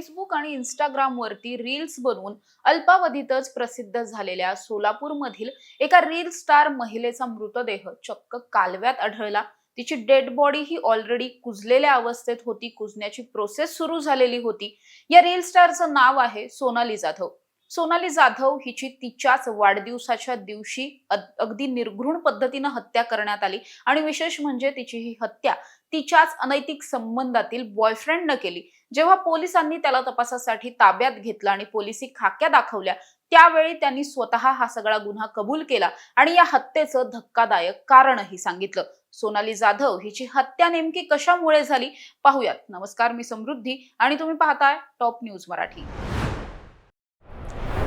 Facebook आणि इंस्टाग्रामवरती reels बनवून अल्पावधीतच प्रसिद्ध झालेल्या सोलापूरमधील एका रील स्टार महिलेचा मृतदेह चक्क कालव्यात आढळला. तिची डेड बॉडी ही ऑलरेडी कुजलेल्या अवस्थेत होती. कुजण्याची प्रोसेस सुरू झालेली होती. या रील स्टारचं नाव आहे सोनाली जाधव. सोनाली जाधव हिची तिच्याच वाढदिवसाच्या दिवशी अगदी निर्घृण पद्धतीने हत्या करण्यात आली आणि विशेष म्हणजे तिची ही हत्या तिच्याच अनैतिक संबंधातील बॉयफ्रेंडने केली. जेव्हा पोलिसांनी त्याला तपासासाठी ताब्यात घेतलं आणि पोलिसी खाक्या दाखवल्या त्यावेळी त्यांनी स्वतः हा सगळा गुन्हा कबूल केला आणि या हत्येचं धक्कादायक कारणही सांगितलं. सोनाली जाधव हिची हत्या नेमकी कशामुळे झाली पाहूयात. नमस्कार, मी समृद्धी आणि तुम्ही पाहताय टॉप न्यूज मराठी.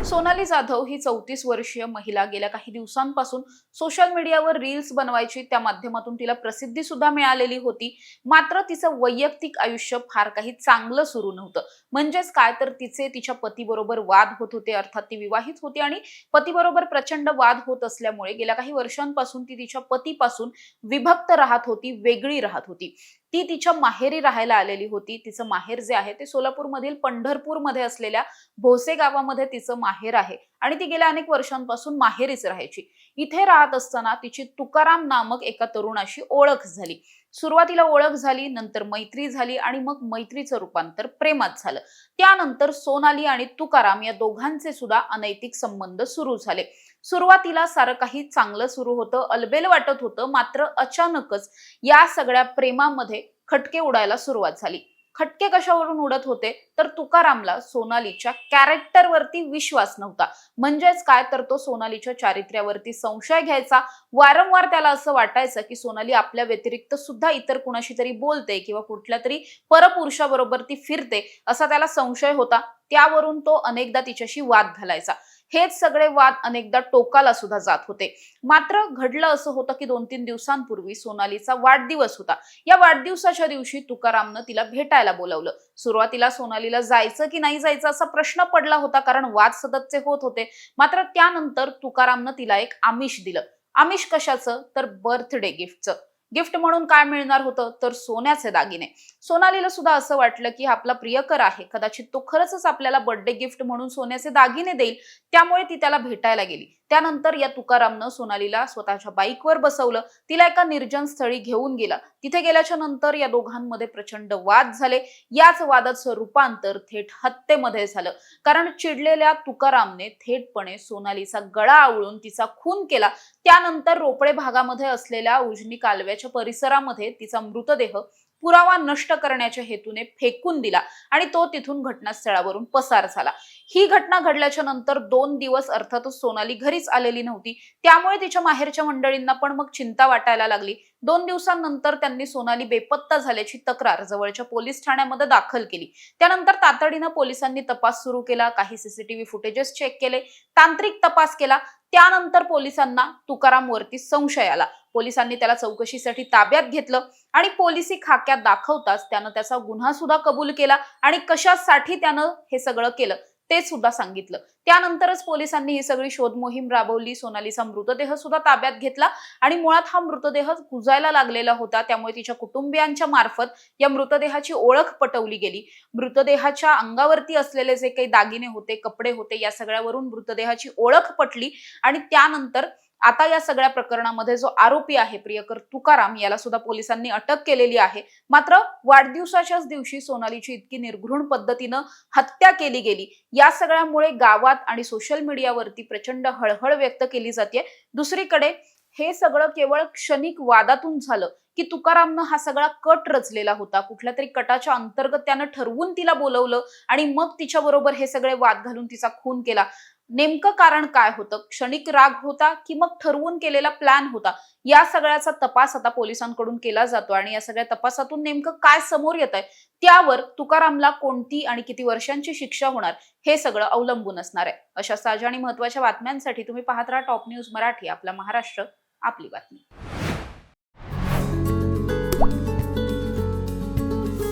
सोनाली जाधव ही 34 वर्षीय महिला गेल्या काही दिवसांपासून सोशल मीडियावर रील्स बनवायची. त्या माध्यमातून तिला प्रसिद्धी सुद्धा मिळालेली होती. मात्र तिचं वैयक्तिक आयुष्य फार काही चांगलं सुरू नव्हतं. म्हणजेच काय तर तिच्या पतीबरोबर वाद होत होते. अर्थात ती विवाहित होती आणि पतीबरोबर प्रचंड वाद होत असल्यामुळे गेल्या काही वर्षांपासून ती तिच्या पतीपासून विभक्त राहत होती, वेगळी राहत होती. ती तिच्या माहेरी राहायला आलेली होती. तिचं माहेर जे आहे ते सोलापूरमधील पंढरपूरमध्ये असलेल्या भोसे गावामध्ये तिचं माहेर आहे आणि ती गेल्या अनेक वर्षांपासून माहेरीच राहायची. इथे राहत असताना तिची तुकाराम नामक एका तरुणाशी ओळख झाली. सुरुवातीला ओळख झाली, नंतर मैत्री झाली आणि मग मैत्रीचं रूपांतर प्रेमात झालं. त्यानंतर सोनाली आणि तुकाराम या दोघांचे सुद्धा अनैतिक संबंध सुरू झाले. सुरुवातीला सारं काही चांगलं सुरू होतं, अलबेल वाटत होतं. मात्र अचानकच या सगळ्या प्रेमामध्ये खटके उडायला सुरुवात झाली. खटके कशावरून उडत होते तर तुकारामला सोनालीच्या कॅरेक्टरवरती विश्वास नव्हता. म्हणजेच काय तर तो सोनालीच्या चारित्र्यावरती संशय घ्यायचा. वारंवार त्याला असं वाटायचं की सोनाली आपल्या व्यतिरिक्त सुद्धा इतर कुणाशी तरी बोलते किंवा कुठल्या तरी परपुरुषाबरोबर ती फिरते असा त्याला संशय होता. त्यावरून तो अनेकदा तिच्याशी वाद घालायचा. हेच सगळे वाद अनेकदा टोकाला सुद्धा जात होते. मात्र घडलं असं होतं की 2-3 दिवसांपूर्वी सोनालीचा वाढदिवस होता. या वाढदिवसाच्या दिवशी तुकारामनं तिला भेटायला बोलावलं. सुरुवातीला सोनालीला जायचं की नाही जायचं असा प्रश्न पडला होता, कारण वाद सततचे होत होते. मात्र त्यानंतर तुकारामनं तिला एक आमिष दिलं. आमिष कशाचं तर बर्थडे गिफ्टचं. गिफ्ट म्हणून काय मिळणार होतं तर सोन्याचे दागिने. सोनालीला सुद्धा असं वाटलं की आपला प्रियकर आहे, कदाचित तो खरंच आपल्याला बर्थडे गिफ्ट म्हणून सोन्याचे दागिने देईल. त्यामुळे ती त्याला भेटायला गेली. त्यानंतर या तुकारामनं सोनालीला स्वतःच्या बाईकवर बसवलं. तिला एका निर्जन स्थळी घेऊन गेला. तिथे गेल्याच्या नंतर या दोघांमध्ये प्रचंड वाद झाले. याच वादाचं रूपांतर थेट हत्येमध्ये झालं. कारण चिडलेल्या तुकारामने थेटपणे सोनालीचा गळा आवळून तिचा खून केला. त्यानंतर रोपडे भागामध्ये असलेल्या उजनी कालव्याच्या परिसरामध्ये तिचा मृतदेह पुरावा नष्ट करण्याच्या हेतूने फेकून दिला आणि तो तिथून घटनास्थळावरून पसार झाला. ही घटना घडल्याच्या नंतर 2 दिवस अर्थातच सोनाली घरीच आलेली नव्हती. त्यामुळे तिच्या माहेरच्या मंडळींना पण मग चिंता वाटायला लागली. 2 दिवसांनंतर त्यांनी सोनाली बेपत्ता झाल्याची तक्रार जवळच्या पोलीस ठाण्यामध्ये दाखल केली. त्यानंतर तातडीनं पोलिसांनी तपास सुरू केला. काही सीसीटीव्ही फुटेजेस चेक केले, तांत्रिक तपास केला. त्यानंतर पोलिसांना तुकारामवरती संशय आला. पोलिसांनी त्याला चौकशीसाठी ताब्यात घेतलं आणि पोलिसी खाक्यात दाखवताच त्यानं त्याचा गुन्हा सुद्धा कबूल केला आणि कशासाठी त्यानं हे सगळं केलं ते सुद्धा सांगितलं. त्यानंतरच पोलिसांनी ही सगळी शोध मोहीम राबवली. सोनालीचा मृतदेह सुद्धा ताब्यात घेतला आणि मुळात हा मृतदेह कुजायला लागलेला होता. त्यामुळे तिच्या कुटुंबियांच्या मार्फत या मृतदेहाची ओळख पटवली गेली. मृतदेहाच्या अंगावरती असलेले जे काही दागिने होते, कपडे होते, या सगळ्यावरून मृतदेहाची ओळख पटली आणि त्यानंतर आता या सगळ्या प्रकरणामध्ये जो आरोपी आहे प्रियकर तुकाराम, याला सुद्धा पोलिसांनी अटक केलेली आहे. मात्र वाढदिवसाच्याच दिवशी सोनालीची इतकी निर्घृण पद्धतीनं हत्या केली गेली. या सगळ्यामुळे गावात आणि सोशल मीडियावरती प्रचंड हळहळ व्यक्त केली जाते. दुसरीकडे हे सगळं केवळ क्षणिक वादातून झालं की तुकारामनं हा सगळा कट रचलेला होता. कुठल्या तरी कटाच्या अंतर्गत त्यानं ठरवून तिला बोलवलं आणि मग तिच्या बरोबर हे सगळे वाद घालून तिचा खून केला. नेमकं कारण काय होतं? क्षणिक राग होता की मग ठरवून केलेला प्लॅन होता? या सगळ्याचा तपास आता पोलिसांकडून केला जातो आणि या सगळ्या तपासातून नेमकं काय समोर येत आहे त्यावर तुकारामला कोणती आणि किती वर्षांची शिक्षा होणार हे सगळं अवलंबून असणार आहे. अशा ताज्या आणि महत्त्वाच्या बातम्यांसाठी तुम्ही पाहत राहा टॉप न्यूज मराठी. आपला महाराष्ट्र, आपली बातमी.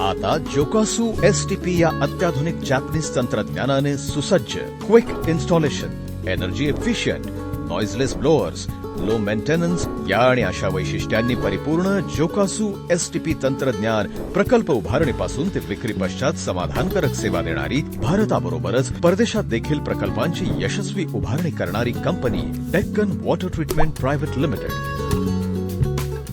आता जोकासू STP या अत्याधुनिक जॅपनीज तंत्रज्ञानाने सुसज्ज, quick installation, energy efficient, noiseless blowers, low maintenance या आणि अशा वैशिष्ट्यांनी परिपूर्ण जोकासू STP तंत्रज्ञान प्रकल्प उभारणीपासून ते विक्री पश्चात समाधानकारक सेवा देणारी, भारताबरोबरच परदेशात देखील प्रकल्पांची यशस्वी उभारणी करणारी company Deccan water treatment private limited.